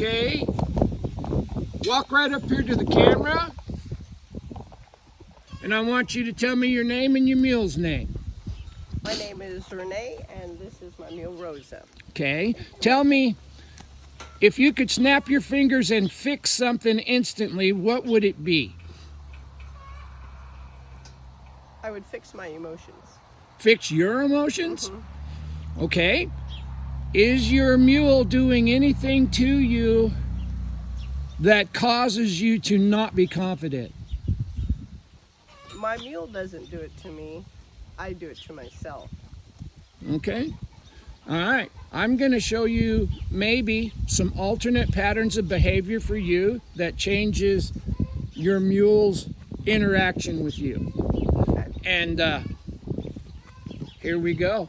Okay. Walk right up here to the camera. And I want you to tell me your name and your mule's name. My name is Renee, and this is my mule Rosa. Okay. Tell me, if you could snap your fingers and fix something instantly, what would it be? I would fix my emotions. Fix your emotions? Okay. Is your mule doing anything to you that causes you to not be confident? My mule doesn't do it to me. I do it to myself. Okay. All right. I'm going to show you maybe some alternate patterns of behavior for you that changes your mule's interaction with you. Okay. And here we go.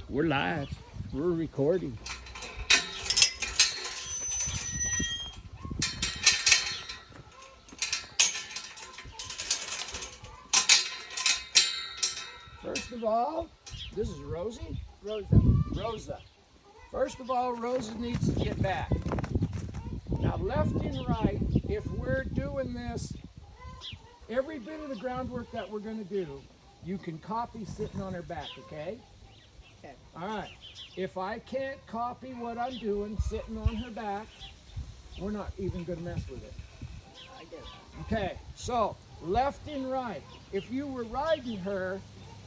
We're live. We're recording. First of all, this is Rosie? Rosa. First of all, Rosa needs to get back. Now, left and right, if we're doing this, every bit of the groundwork that we're going to do, you can copy sitting on her back, okay? Okay. All right. If I can't copy what I'm doing sitting on her back, we're not even going to mess with it. I get it. Okay, so left and right. If you were riding her,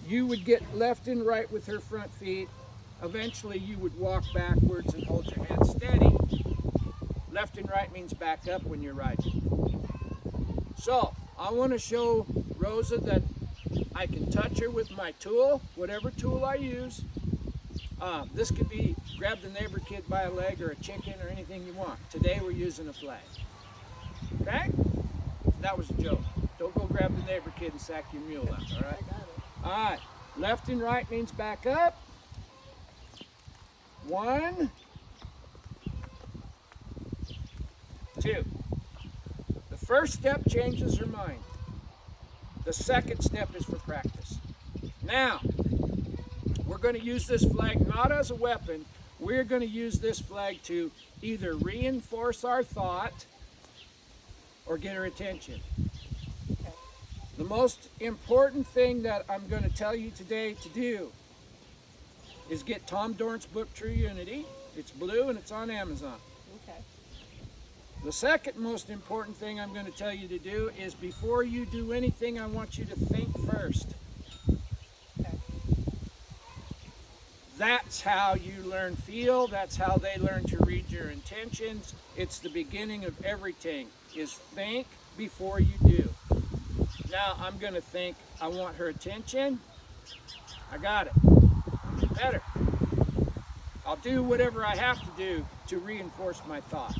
you would get left and right with her front feet. Eventually, you would walk backwards and hold your hand steady. Left and right means back up when you're riding. So, I want to show Rosa that I can touch her with my tool, whatever tool I use. This could be grab the neighbor kid by a leg or a chicken or anything you want. Today, we're using a flag. Okay? That was a joke. Don't go grab the neighbor kid and sack your mule out, all right? I got it. All right, left and right means back up. 1, 2. The first step changes her mind. The second step is for practice. Now, we're going to use this flag not as a weapon. We're going to use this flag to either reinforce our thought or get her attention. The most important thing that I'm going to tell you today to do is get Tom Dorrance book, True Unity. It's blue and it's on Amazon. Okay. The second most important thing I'm going to tell you to do is before you do anything, I want you to think first. Okay. That's how you learn feel. That's how they learn to read your intentions. It's the beginning of everything, is think before you do. Now I'm going to think, I want her attention. I got it. Better. I'll do whatever I have to do to reinforce my thought.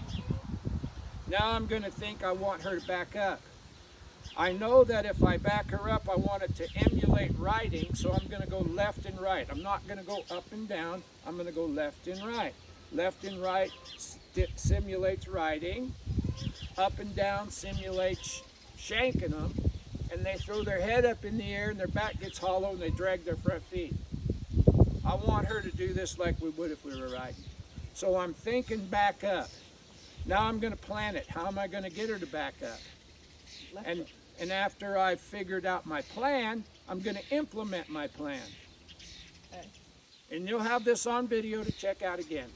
Now I'm going to think, I want her to back up. I know that if I back her up, I want it to emulate riding, so I'm going to go left and right. I'm not going to go up and down. I'm going to go left and right. Left and right simulates riding. Up and down simulates shanking them. And they throw their head up in the air and their back gets hollow and they drag their front feet. I want her to do this like we would if we were riding. So I'm thinking back up. Now I'm going to plan it. How am I going to get her to back up? And after I've figured out my plan, I'm going to implement my plan. Okay. And you'll have this on video to check out again.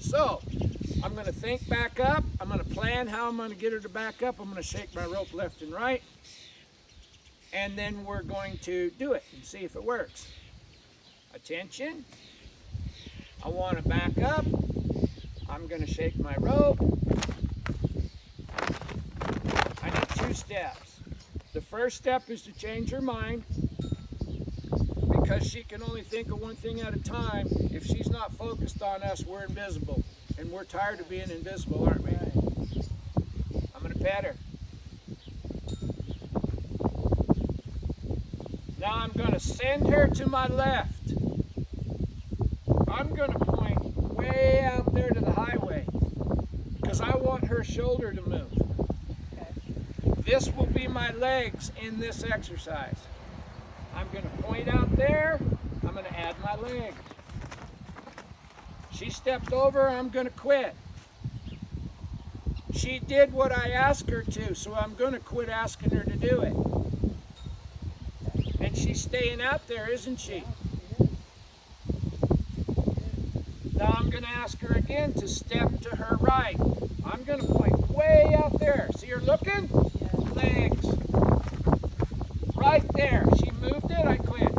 So, I'm going to think back up. I'm going to plan how I'm going to get her to back up. I'm going to shake my rope left and right. And then we're going to do it and see if it works. Attention. I want to back up. I'm going to shake my rope. I need 2 steps. The first step is to change her mind, because she can only think of one thing at a time. If she's not focused on us, we're invisible. And we're tired of being invisible, aren't we? I'm going to pet her. Now I'm going to send her to my left. I'm going to point way out there to the highway because I want her shoulder to move. Okay. This will be my legs in this exercise. I'm going to point out there. I'm going to add my leg. She stepped over, I'm gonna quit. She did what I asked her to, so I'm gonna quit asking her to do it. And she's staying out there, isn't she? Now I'm gonna ask her again to step to her right. I'm gonna point way out there. See her looking? Legs. Right there. She moved it, I quit.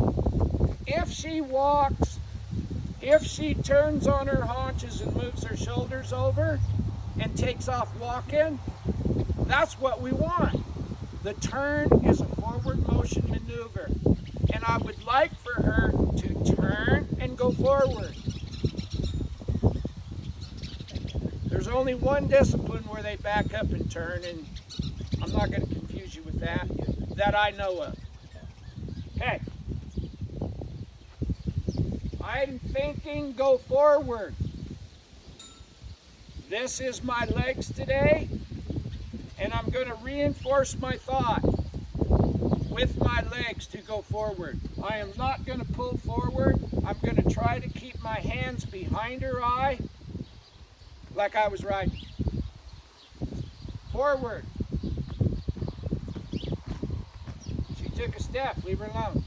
If she walks, if she turns on her haunches and moves her shoulders over and takes off walking, that's what we want. The turn is a forward motion maneuver. And I would like for her to turn and go forward. There's only one discipline where they back up and turn, and I'm not going to confuse you with that I know of. Okay. I'm thinking go forward. This is my legs today, and I'm going to reinforce my thought with my legs to go forward. I am not going to pull forward. I'm going to try to keep my hands behind her eye like I was riding. Forward. She took a step. Leave her alone.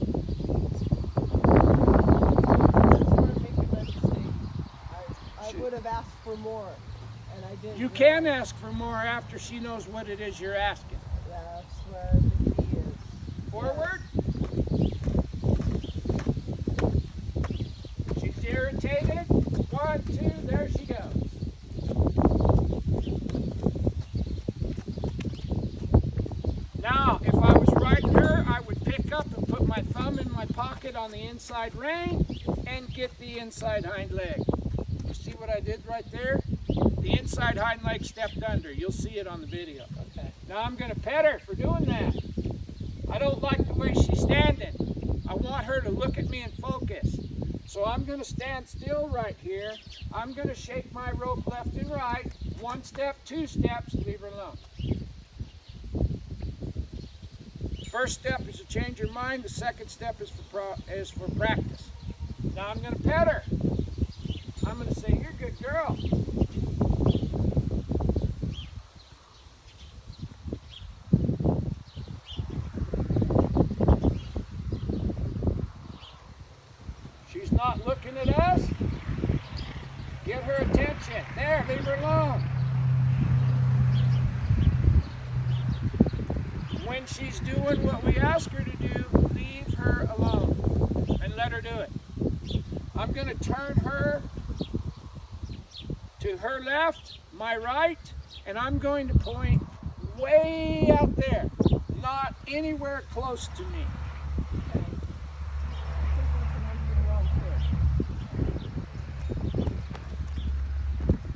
I would have asked for more, and I didn't. You can ask for more after she knows what it is you're asking. That's where the key is. Forward. She's irritated. 1, 2, there she goes. Now, if I was riding her, I would pick up and put my thumb in my pocket on the inside rein and get the inside hind leg. You see what I did right there? The inside hind leg stepped under. You'll see it on the video. Okay. Now I'm going to pet her for doing that. I don't like the way she's standing. I want her to look at me and focus. So I'm going to stand still right here. I'm going to shake my rope left and right. 1 step, 2 steps, leave her alone. First step is to change your mind. The second step is for practice. Now I'm going to pet her. I'm going to say, you're a good girl. She's not looking at us. Get her attention. There, leave her alone. When she's doing what we ask her to do, leave her alone and let her do it. I'm going to turn her to her left, my right, and I'm going to point way out there, not anywhere close to me.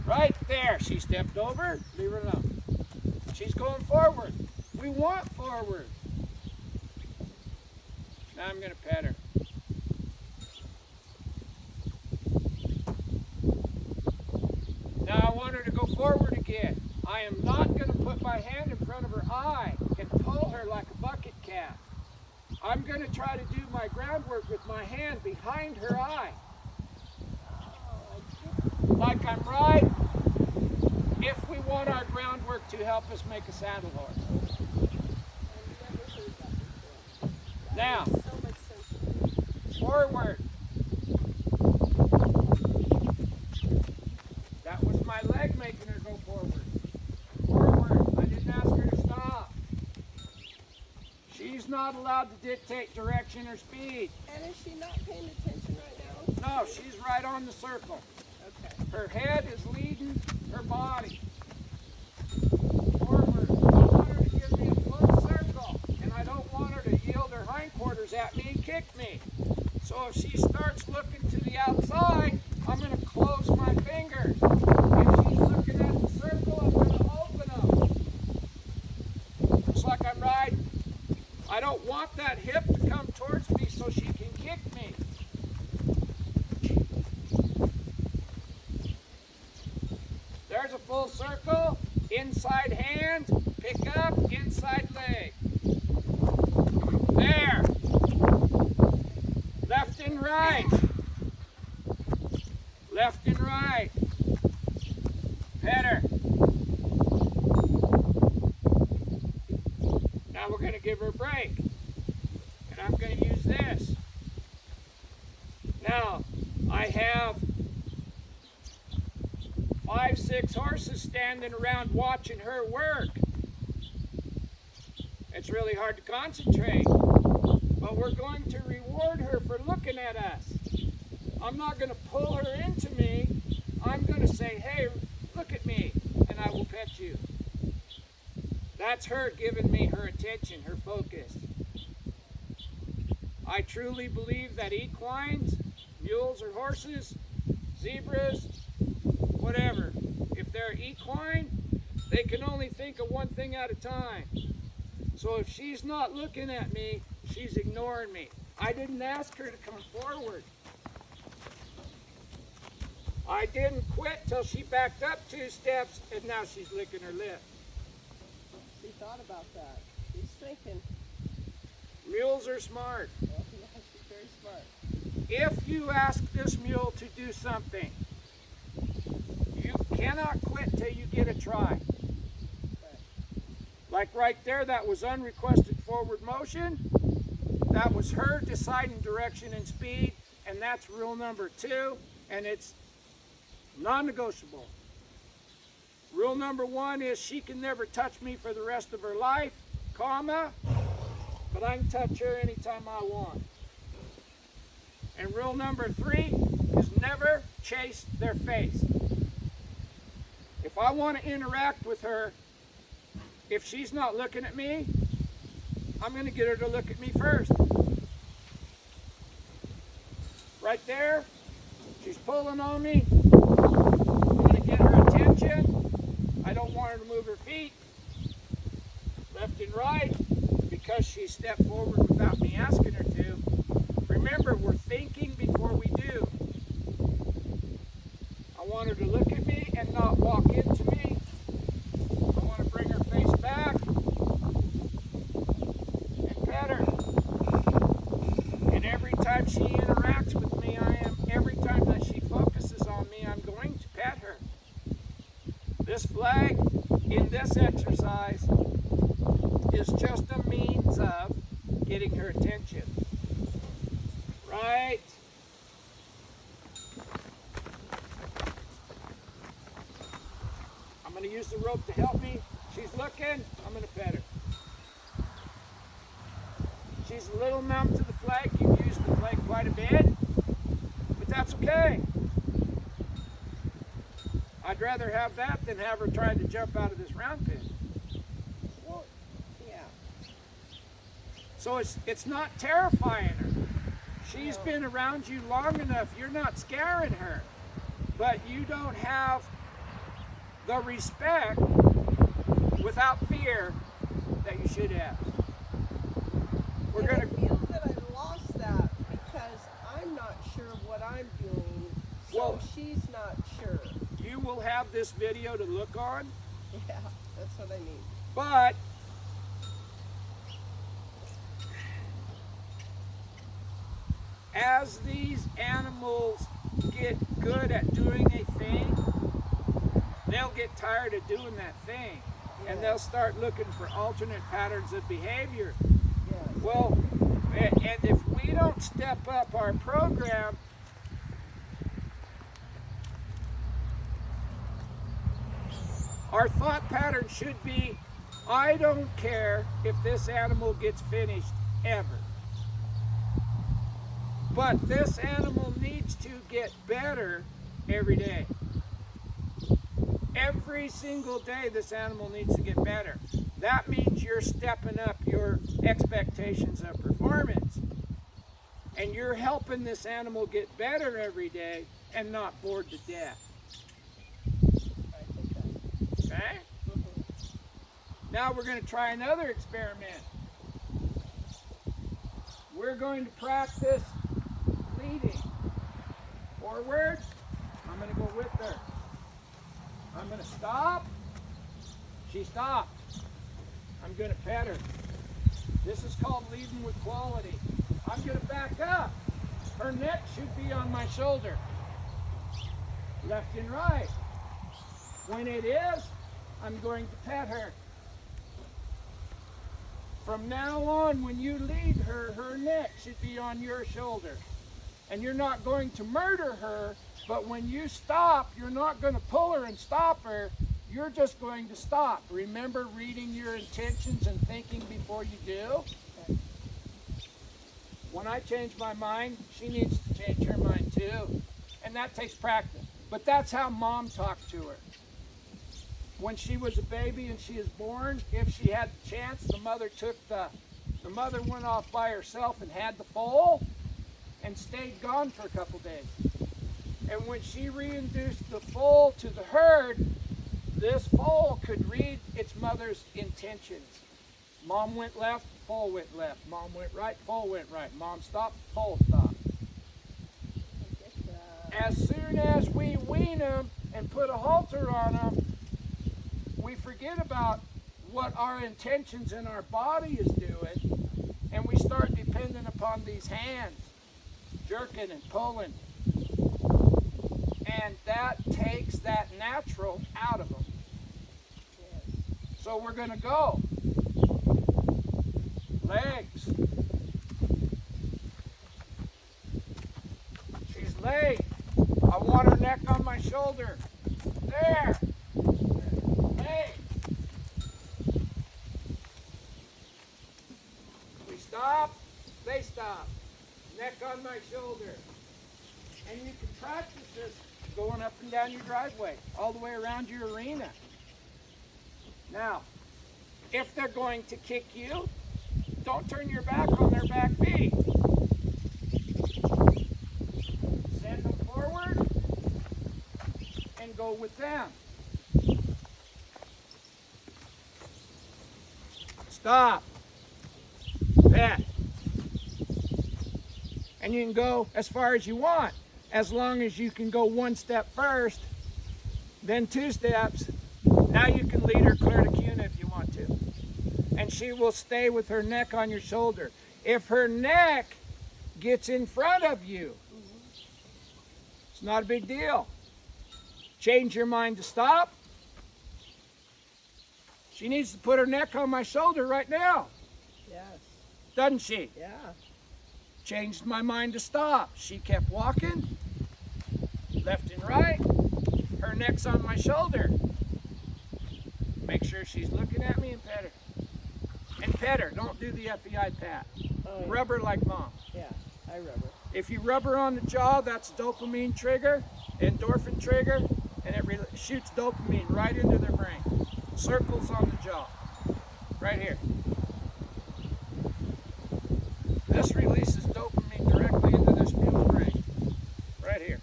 Right there, she stepped over, leave her alone. She's going forward. We want forward. Now I'm going to pet her. Now I want her to go forward again. I am not going to put my hand in front of her eye and pull her like a bucket calf. I'm going to try to do my groundwork with my hand behind her eye. Like I'm right, if we want our groundwork to help us make a saddle horse. Now, forward. That was my leg making her go forward. Forward. I didn't ask her to stop. She's not allowed to dictate direction or speed. And is she not paying attention right now? No, she's right on the circle. Okay. Her head is leading her body. Forward. I want her to give me a full circle, and I don't want her to yield her hindquarters at me and kick me. So if she starts looking to the outside, I'm going to close my fingers. If she's looking at the circle, I'm going to open them. Just like I'm riding. I don't want that hip to come towards me so she can kick me. There's a full circle, inside hand, pick up, inside leg. There. Left and right. Left and right. Pet her. Now we're going to give her a break. And I'm going to use this. Now, I have 5, 6 horses standing around watching her work. It's really hard to concentrate. But we're going to reward her for looking at us. I'm not going to pull her into me. I'm going to say, hey, look at me, and I will pet you. That's her giving me her attention, her focus. I truly believe that equines, mules or horses, zebras, whatever, if they're equine, they can only think of one thing at a time. So if she's not looking at me, she's ignoring me. I didn't ask her to come forward. I didn't quit till she backed up 2 steps, and now she's licking her lip. She thought about that. She's thinking. Mules are smart. Well, yeah, she's very smart. If you ask this mule to do something, you cannot quit till you get a try. Like right there, that was unrequested forward motion. That was her deciding direction and speed, and that's rule number 2, and it's non-negotiable. Rule number 1 is she can never touch me for the rest of her life, comma, but I can touch her anytime I want. And rule number 3 is never chase their face. If I want to interact with her, if she's not looking at me, I'm going to get her to look at me first. Right there, she's pulling on me. I'm going to get her attention. I don't want her to move her feet left and right because she stepped forward without me asking her to. Remember, we're thinking before we do. I want her to look at me and not walk into me. I want to bring her face back and pet her. And every time she interacts with me, every time that she focuses on me, I'm going to pet her. This flag in this exercise is just a means of getting her attention. Right? I'm going to use the rope to help me. She's looking. I'm going to pet her. She's a little numb to the flag. You've used the flag quite a bit, but that's okay. I'd rather have that than have her trying to jump out of this round pen. Well, yeah. So it's not terrifying her. She's been around you long enough. You're not scaring her, but you don't have the respect without fear that you should have. We're going to feel that I lost that because I'm not sure what I'm doing, so well, she's not sure. You will have this video to look on. Yeah, that's what I need. But as these animals get good at doing a thing, they'll get tired of doing that thing. Yeah. And they'll start looking for alternate patterns of behavior. Yeah. Well, and if we don't step up our program, our thought pattern should be, I don't care if this animal gets finished ever. But this animal needs to get better every day. Every single day this animal needs to get better. That means you're stepping up your expectations of performance. And you're helping this animal get better every day and not bored to death. Okay? Now we're going to try another experiment. We're going to practice leading. Forward. I'm going to go with her. I'm going to stop. She stopped. I'm going to pet her. This is called leading with quality. I'm going to back up. Her neck should be on my shoulder. left and right. When it is, I'm going to pet her. From now on, when you lead her, her neck should be on your shoulder. And you're not going to murder her, but when you stop, you're not going to pull her and stop her. You're just going to stop. Remember reading your intentions and thinking before you do? When I change my mind, she needs to change her mind too. And that takes practice. But that's how Mom talked to her. When she was a baby and she was born, if she had the chance, the mother went off by herself and had the foal and stayed gone for a couple days. And when she reintroduced the foal to the herd, this foal could read its mother's intentions. Mom went left, foal went left. Mom went right, foal went right. Mom stopped, foal stopped. As soon as we wean them and put a halter on them, we forget about what our intentions in our body is doing, and we start depending upon these hands, jerking and pulling. And that takes that natural out of them. So we're going to go. Legs. She's laid. I want her neck on my shoulder. There. Legs. We stop. They stop. Neck on my shoulder. And you can practice this going up and down your driveway, all the way around your arena. Now, if they're going to kick you, don't turn your back on their back feet. Send them forward and go with them. Stop. Pet. And you can go as far as you want, as long as you can go one step first, then 2 steps. Now you can lead her clear to Cuna if you want to. And she will stay with her neck on your shoulder. If her neck gets in front of you, it's not a big deal. Change your mind to stop. She needs to put her neck on my shoulder right now. Yes. Doesn't she? Yeah. Changed my mind to stop. She kept walking, left and right. Her neck's on my shoulder. Make sure she's looking at me and pet her. And pet her. Don't do the FEI pat. Oh, yeah. Rub her like Mom. Yeah, I rub her. If you rub her on the jaw, that's dopamine trigger, endorphin trigger, and it shoots dopamine right into their brain. Circles on the jaw. Right here. This releases dopamine directly into this mule's brain. Right here.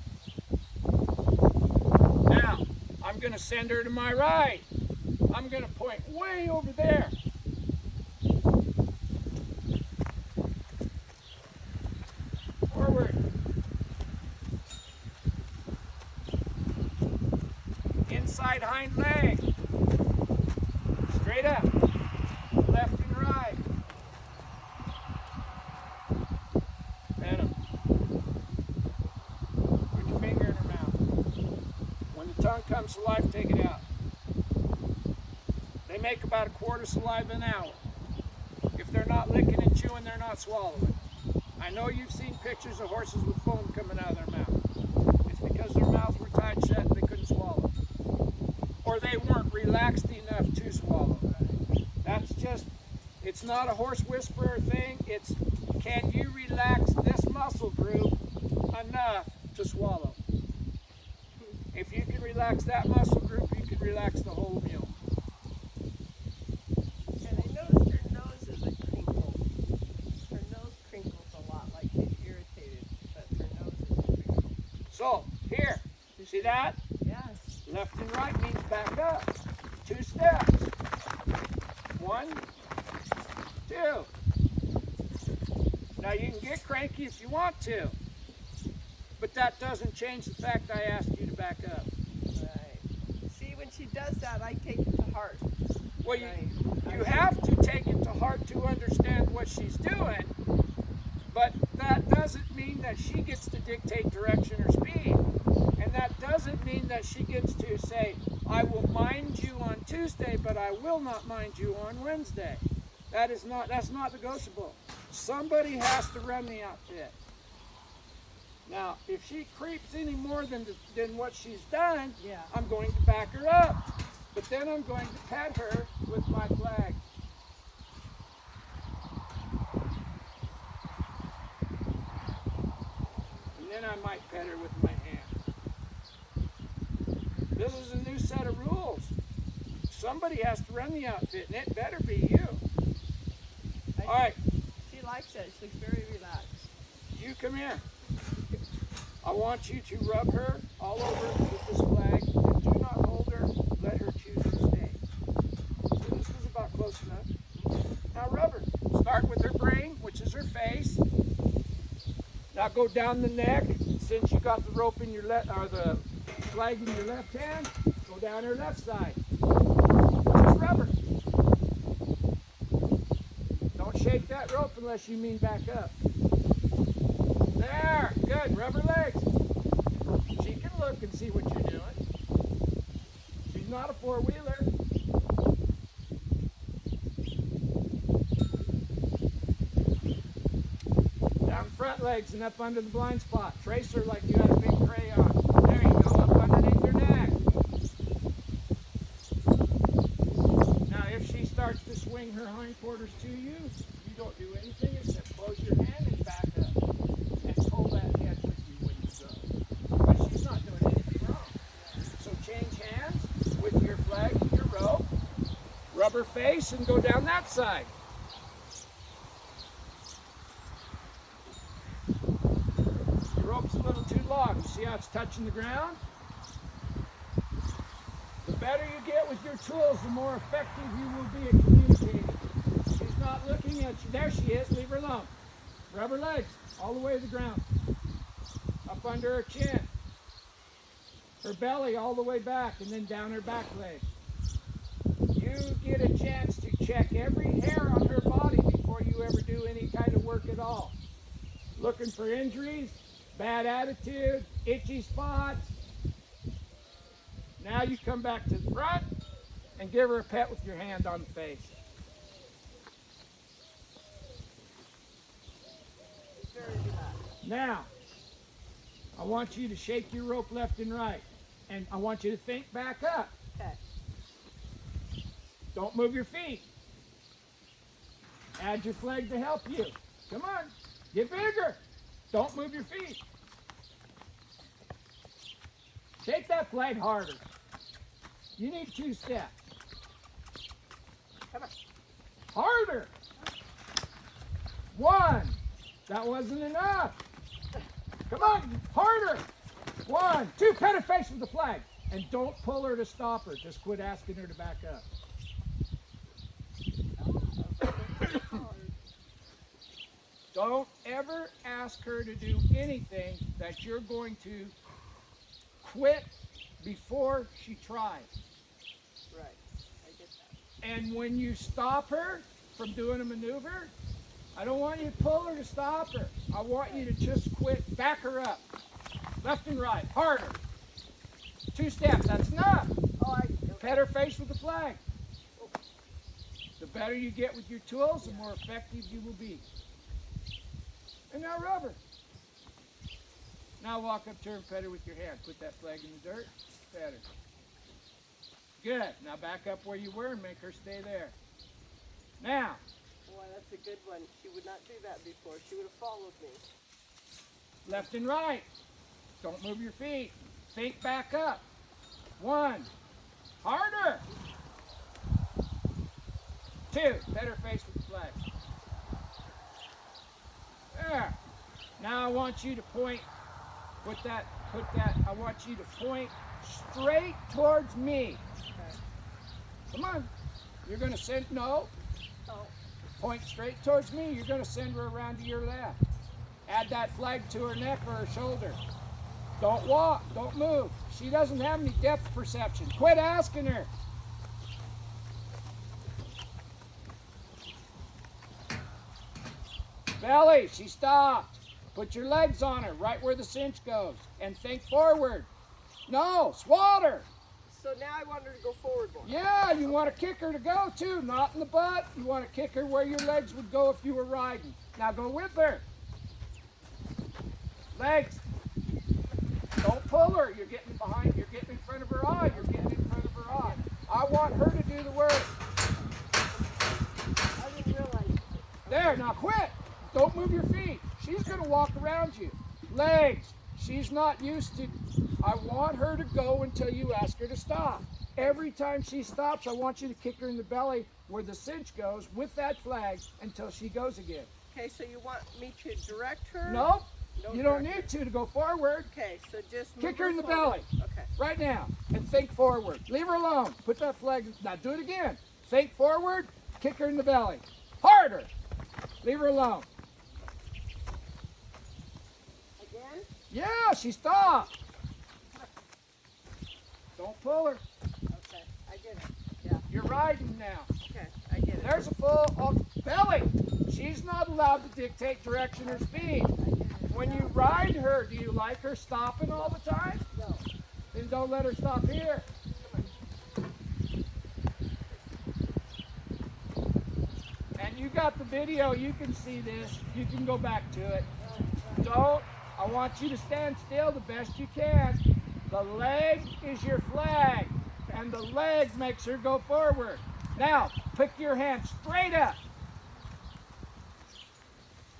Now, I'm going to send her to my right. I'm going to point way over there. Forward. Inside hind leg. Straight up. Left and right. Pet 'em. Put your finger in her mouth. When the tongue comes to life, take it out. They make about 1/4 saliva an hour. If they're not licking and chewing, they're not swallowing. I know you've seen pictures of horses with foam coming out of their mouth. It's because their mouths were tied shut and they couldn't swallow. Or they weren't relaxed enough to swallow. That's just, it's not a horse whisperer thing. It's, can you relax this muscle group enough to swallow? If you can relax that muscle group, you can relax the whole mule. And I noticed her nose is a crinkle. Her nose crinkles a lot, like she's irritated, but her nose is a crinkle. So, here, you see that? Yes. Left and right means back up. 2 steps. 1, 2. Now you can get cranky if you want to, but that doesn't change the fact I asked you to back up. Right. See, when she does that, I take it to heart. Well, Right. you have to take it to heart to understand what she's doing, but that doesn't mean that she gets to dictate direction or speed. And that doesn't mean mean that she gets to say, I will mind you on Tuesday, but I will not mind you on Wednesday. That's not negotiable. Somebody has to run the outfit. Now, if she creeps any more than what she's done, Yeah. I'm going to back her up. But then I'm going to pet her with my flag. And then I might pet her with my hand. This is a new set of rules. Somebody has to run the outfit, and it better be you. All right, She likes it. She looks very relaxed. you come here. I want you to rub her all over with this flag, and do not hold her. Let her choose to stay. So this is about close enough. Now rub her. Start with her brain, which is her face. Now go down the neck. Since you got the rope in your left, or the flag in your left hand, go down her left side. Just rub her. Don't shake that rope unless you mean back up. There, good. Rub her legs. She can look and see what you're doing. She's not a four-wheeler. Down front legs and up under the blind spot. Trace her like you had a big crayon. There you go, up underneath her neck. Now, if she starts to swing her hindquarters to you, you don't do anything except close your hand and back up. And pull that head with you when you go. But she's not doing anything wrong. So change hands with your flag and your rope. Rub her face and go down that side. Your rope's a little too long. You see how it's touching the ground? The better you get with your tools, the more effective you will be at communicating. She's not looking at you. There she is. Leave her alone. Rub her legs all the way to the ground. Up under her chin. Her belly all the way back, and then down her back leg. You get a chance to check every hair on her body before you ever do any kind of work at all. Looking for injuries, bad attitude, itchy spots. Now you come back to the front and give her a pet with your hand on the face. She's very relaxed. Now, I want you to shake your rope left and right. And I want you to think back up. Okay. Don't move your feet. Add your flag to help you. Come on, get bigger. Don't move your feet. Shake that flag harder. You need 2 steps. Come on. Harder. 1. That wasn't enough. Come on, harder. 1, 2, pet her face with the flag. And don't pull her to stop her. Just quit asking her to back up. Don't ever ask her to do anything that you're going to quit before she tries. Right. I get that. And when you stop her from doing a maneuver, I don't want you to pull her to stop her. I want you to just quit. Back her up. Left and right. Harder. 2 steps. That's enough. Oh, Pet her face with the flag. The better you get with your tools, the more effective you will be. And now rub her. Now walk up to her and pet her with your hand. Put that flag in the dirt. Pet her. Good. Now back up where you were and make her stay there. Now, boy, that's a good one. She would not do that before. She would have followed me. left and right. Don't move your feet. Think back up. 1. Harder. 2. Better face with the flag. There. Now I want you to point. I want you to point straight towards me. Okay. Come on. You're going to send, no. Oh. Point straight towards me. You're going to send her around to your left. Add that flag to her neck or her shoulder. Don't walk. Don't move. She doesn't have any depth perception. Quit asking her. Belly, she stopped. Put your legs on her, right where the cinch goes, and think forward. No, swatter. So now I want her to go forward more. Yeah, you want to kick her to go too, not in the butt. You want to kick her where your legs would go if you were riding. Now go with her. Legs. Don't pull her. You're getting behind. You're getting in front of her eye. You're getting in front of her eye. I want her to do the work. I didn't realize. There, now quit. Don't move your feet. She's going to walk around you. Legs. She's not used to. I want her to go until you ask her to stop. Every time she stops, I want you to kick her in the belly where the cinch goes with that flag until she goes again. Okay, so you want me to direct her? Nope. No You don't direct need to go forward. Okay, so just move Kick her in the forward. belly. Okay. Right now. And think forward. Leave her alone. Put that flag. Now do it again. Think forward. Kick her in the belly. Harder. Leave her alone. Again? Yeah, she stopped. Don't pull her. Okay, I get it. Yeah. You're riding now. Okay, I get it. There's a full belly. She's not allowed to dictate direction or speed. I get it. When you ride her, do you like her stopping all the time? No. Then don't let her stop here. And you got the video, you can see this. You can go back to it. Don't. I want you to stand still the best you can. The leg is your flag, and the leg makes her go forward. Now, pick your hand straight up.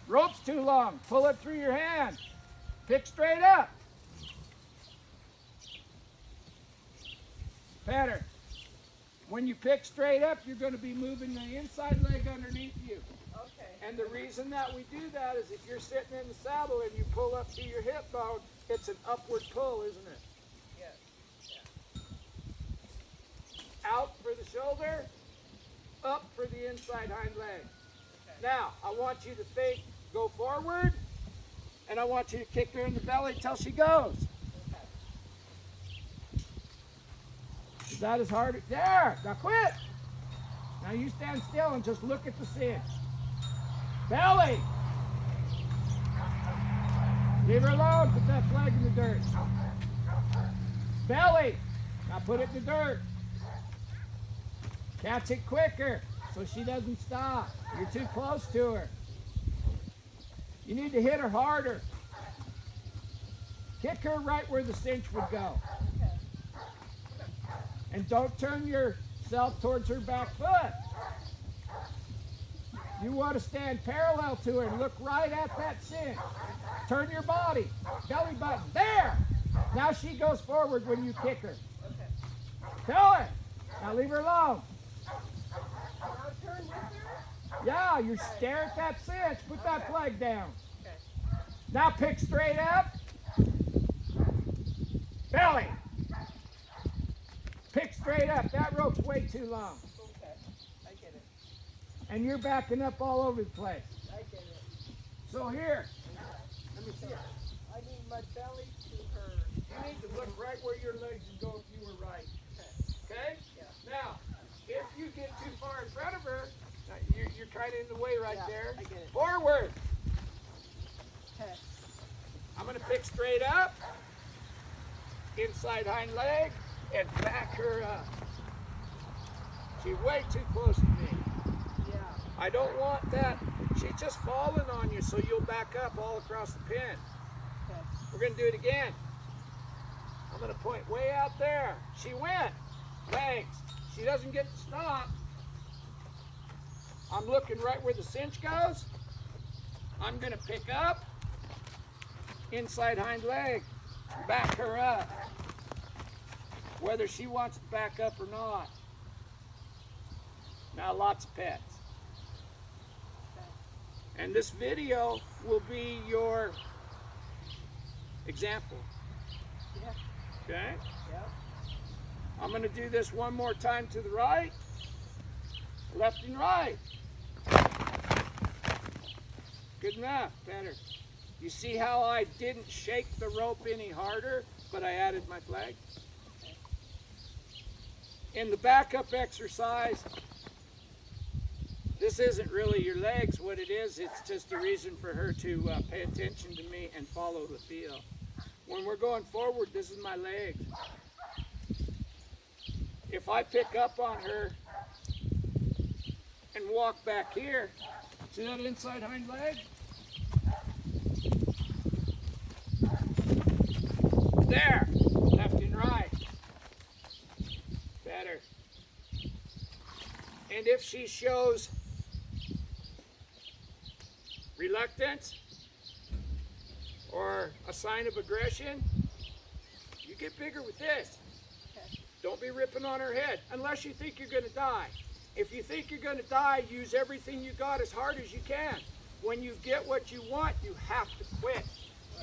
Rope's too long. Pull it through your hand. Pick straight up. Better. When you pick straight up, you're going to be moving the inside leg underneath you. Okay. And the reason that we do that is if you're sitting in the saddle and you pull up to your hip bone, it's an upward pull, isn't it? Yes. Out for the shoulder, up for the inside hind leg. Okay. Now, I want you to think, go forward, and I want you to kick her in the belly till she goes. Okay. Is that as hard? There, now quit. Now you stand still and just look at the cinch. Belly. Leave her alone, put that flag in the dirt. Belly. Now put it in the dirt. Catch it quicker so she doesn't stop. You're too close to her. You need to hit her harder. Kick her right where the cinch would go. Okay. And don't turn yourself towards her back foot. You want to stand parallel to her and look right at that cinch. Turn your body, belly button. There! Now she goes forward when you kick her. Okay. Tell her. Now leave her alone. Now turn with her? Yeah, you stare at that cinch. Put that flag down. Okay. Now pick straight up. Belly. Pick straight up. That rope's way too long. Okay. I get it. And you're backing up all over the place. I get it. So here, let me see it. I need my belly to her. You need to look right where your legs would go if you were right. Okay. Okay? Yeah. Now, if you get too far in front of her, you're kind of in the way right Yeah, there. I get it. Forward. Okay. I'm going to pick straight up. Inside hind leg. And back her up. She's way too close to me. Yeah. I don't want that. She's just falling on you, so you'll back up all across the pin. Okay. We're going to do it again. I'm going to point way out there. She went. Legs. She doesn't get to stop. I'm looking right where the cinch goes. I'm going to pick up. Inside hind leg. Back her up. Whether she wants to back up or not. Now lots of pets. And this video will be your example. Yeah. Okay? Yeah. I'm going to do this one more time to the right. Left and right. Good enough. Better. You see how I didn't shake the rope any harder, but I added my flag? In the backup exercise, this isn't really your legs. What it is, it's just a reason for her to pay attention to me and follow the feel. When we're going forward, this is my legs. If I pick up on her and walk back here, see that inside hind leg? There, left and right. Better. And if she shows reluctance or a sign of aggression, you get bigger with this. Okay. Don't be ripping on her head unless you think you're going to die. If you think you're going to die, use everything you got as hard as you can. When you get what you want, you have to quit.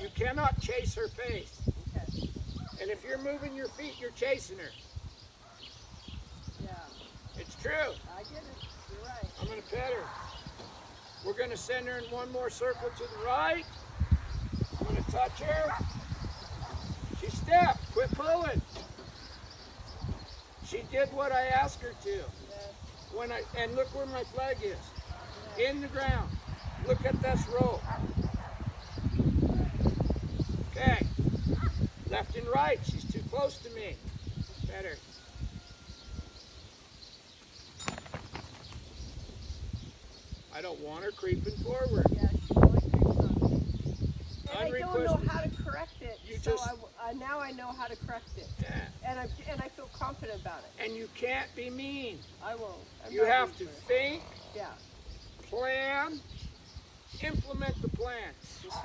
You cannot chase her face. Okay. And if you're moving your feet, you're chasing her. Yeah. It's true. I get it. You're right. I'm going to pet her. We're going to send her in one more circle to the right. I'm going to touch her. She stepped. Quit pulling. She did what I asked her to. Yes. And look where my flag is. In the ground. Look at this rope. Okay. Left and right. She's too close to me. Better. I don't want her creeping forward. Yeah, she really creeps on me. And I don't know Unrequested. how to correct it. You so just- now I know how to correct it. Yeah. And I feel confident about it. And you can't be mean. I won't. I'm You not have being to fair. think, Yeah. plan, implement the plan. Okay.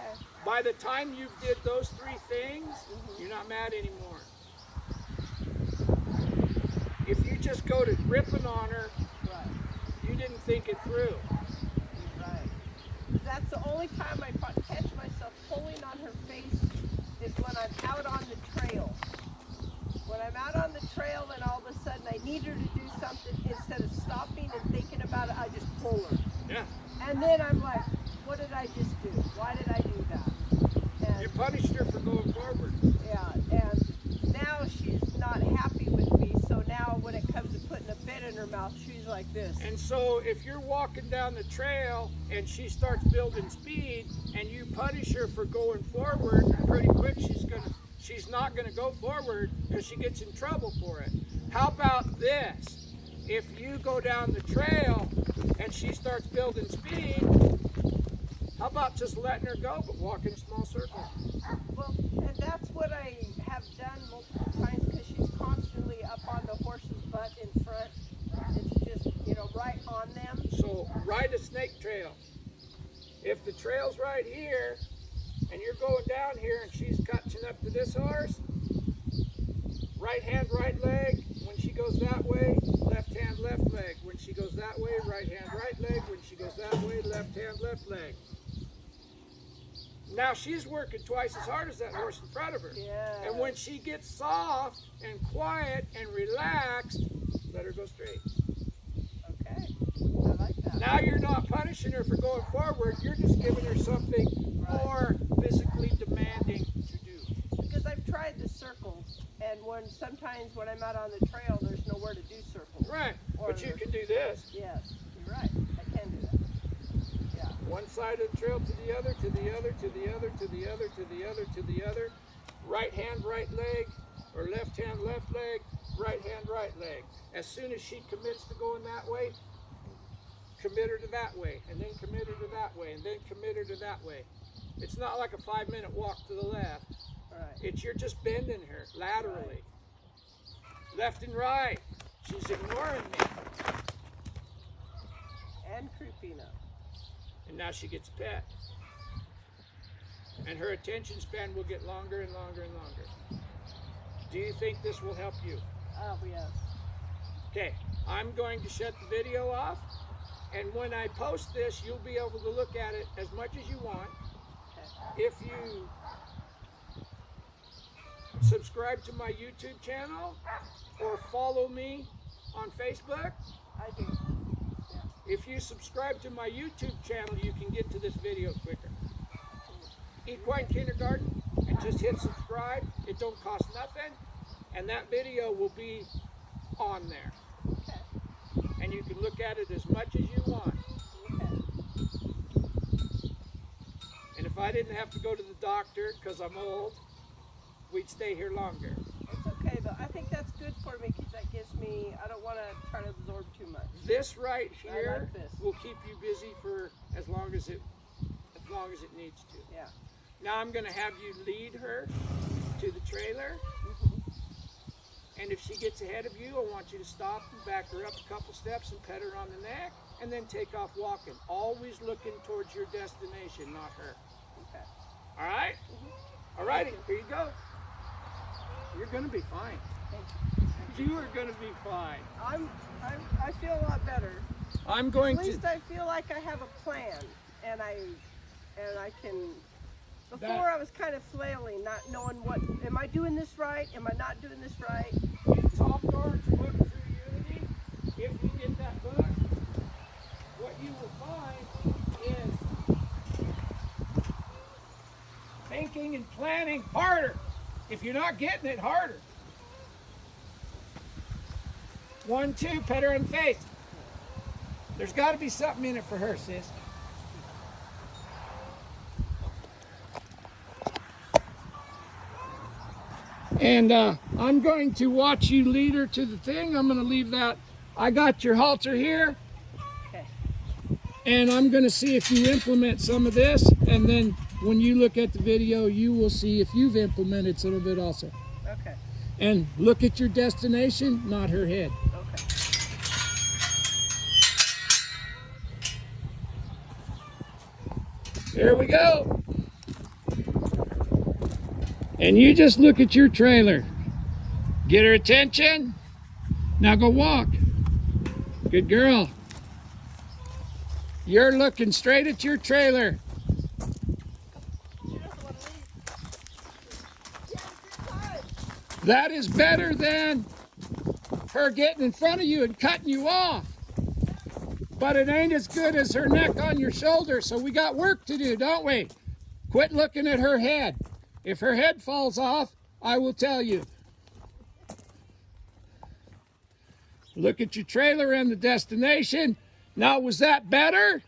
By the time you did those three things, you're not mad anymore. If you just go to ripping on her, Right. you didn't think it through. Right. That's the only time I catch myself pulling on her face is when I'm out on the trail. When I'm out on the trail and all of a sudden I need her to do something, instead of stopping and thinking about it, I just pull her. Yeah. And then I'm like, what did I just do? Why did I do that? You And punished her for going forward. yeah, and now she's not happy with me, so now when it comes to putting a bit in her mouth, she's like this. And so if you're walking down the trail and she starts building speed and you punish her for going forward, pretty quick she's not gonna go forward because she gets in trouble for it. How about this? If you go down the trail and she starts building speed, how about just letting her go but walk in a small circle? Well, and that's what I have done multiple times because she's constantly up on the horse's butt in front. It's just, right on them. So ride a snake trail. If the trail's right here and you're going down here and she's catching up to this horse, right hand, right leg. When she goes that way, left hand, left leg. When she goes that way, right hand, right leg. When she goes that way, left hand, left leg. Now she's working twice as hard as that horse in front of her. Yeah. And when she gets soft and quiet and relaxed, let her go straight. Okay. I like that. Now you're not punishing her for going forward, you're just giving her something more physically demanding to do. Because I've tried the circles, and sometimes when I'm out on the trail, there's nowhere to do circles. Right, Or but you there's- can do this. Yes, you're right. I can do that. Yeah. One side of the trail to the other, to the other, to the other, to the other, to the other, to the other. Right hand, right leg, or left hand, left leg, right hand, right leg. As soon as she commits to going that way, commit her to that way, and then commit her to that way, and then commit her to that way. It's not like a 5-minute walk to the left. Right. You're just bending her laterally. Left and right. She's ignoring me. And creeping up. And now she gets pet. And her attention span will get longer and longer and longer. Do you think this will help you? Oh, yes. Okay, I'm going to shut the video off. And when I post this, you'll be able to look at it as much as you want. Okay. If you subscribe to my YouTube channel or follow me on Facebook, I do. if you subscribe to my YouTube channel, you can get to this video quicker. Equine Kindergarten, and just hit subscribe. It don't cost nothing, and that video will be on there. Okay. And you can look at it as much as you want. Okay. And if I didn't have to go to the doctor because I'm old, we'd stay here longer. It's okay though. I think that's good for me because that gives me, I don't want to try to absorb too much. This right here like this. will keep you busy for as long as it needs to. Yeah. Now I'm going to have you lead her to the trailer. And if she gets ahead of you, I want you to stop and back her up a couple steps and pet her on the neck, and then take off walking. Always looking towards your destination, not her. Okay. All right? All righty, here you go. You're going to be fine. You are going to be fine. I feel a lot better. I'm going At least I feel like I have a plan, and I can. Before I was kind of flailing, not knowing what, am I doing this right? Am I not doing this right? In Top Guard's book through Unity, if you get that book, what you will find is thinking and planning harder. If you're not getting it, harder. 1, 2, pet her in the face. There's got to be something in it for her, sis. And I'm going to watch you lead her to the thing. I'm going to leave that. I got your halter here. Okay. And I'm going to see if you implement some of this. And then when you look at the video, you will see if you've implemented some of it also. Okay. And look at your destination, not her head. Okay. Here we go. And you just look at your trailer. Get her attention. Now go walk. Good girl. You're looking straight at your trailer. That is better than her getting in front of you and cutting you off. But it ain't as good as her neck on your shoulder, so we got work to do, don't we? Quit looking at her head. If her head falls off, I will tell you. Look at your trailer and the destination. Now, was that better?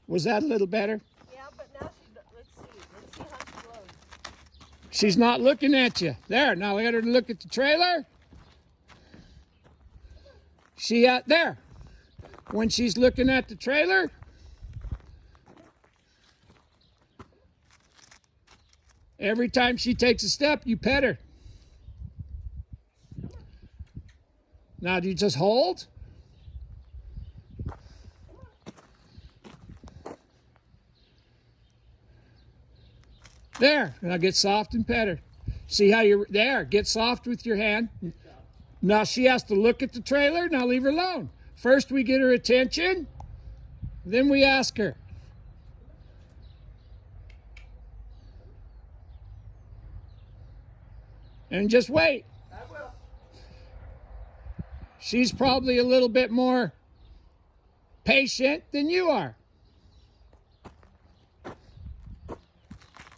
Was that a little better? Yeah, but now let's see how she blows. She's not looking at you. There, now let her look at the trailer. She out there. When she's looking at the trailer, every time she takes a step, you pet her. Now, do you just hold? There, now get soft and pet her. See how you're there? Get soft with your hand. Now she has to look at the trailer. Now leave her alone. First we get her attention, then we ask her. And just wait. I will. She's probably a little bit more patient than you are.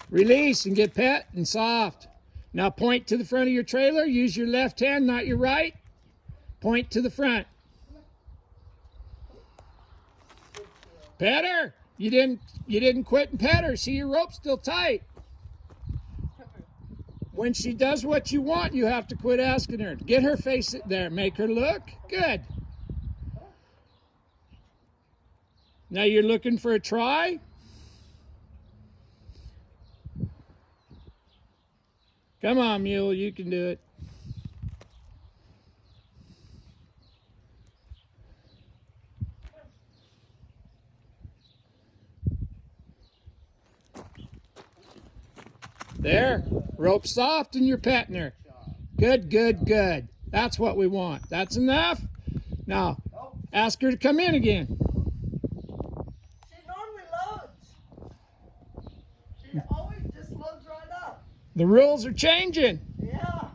Release and get pet and soft. Now point to the front of your trailer. Use your left hand, not your right. Point to the front. Pet her. You didn't quit and pet her. See, your rope's still tight. When she does what you want, you have to quit asking her. Get her face there. Make her look. Good. Now you're looking for a try. Come on, mule. You can do it. There, rope soft and you're petting her. Good, good, good. That's what we want. That's enough. Now, ask her to come in again. She normally loads. She always just loads right up. The rules are changing. Yeah.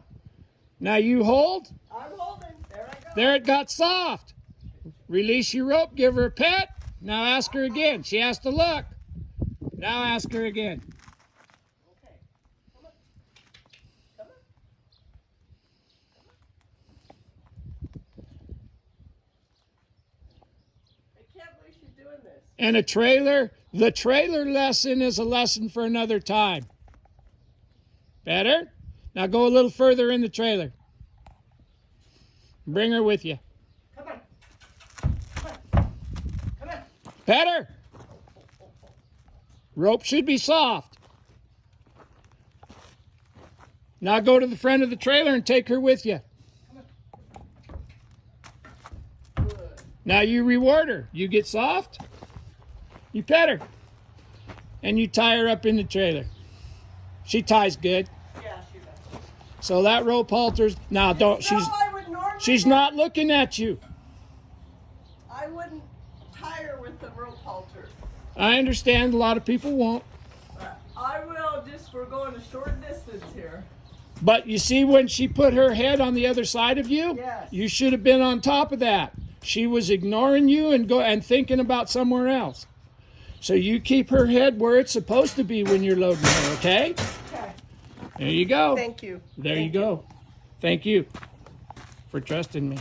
Now you hold. I'm holding. There I go. There it got soft. Release your rope, give her a pet. Now ask her again. She has to look. Now ask her again. And a trailer The trailer lesson is a lesson for another time. Better? Now go a little further in the trailer. Bring her with you. Come on. Come on. Come on. Better? Rope should be soft. Now go to the front of the trailer and take her with you. Good. Now you reward her. You get soft, you pet her, and you tie her up in the trailer. She ties good. Yeah, she does. So that rope halters. Now don't. So I would normally She's not looking at you. I wouldn't tie her with the rope halter. I understand a lot of people won't. I will, just we're going a short distance here. But you see when she put her head on the other side of you? Yes. You should have been on top of that. She was ignoring you and thinking about somewhere else. So you keep her head where it's supposed to be when you're loading her, okay? Okay. There you go. Thank you. There you go. Thank you for trusting me.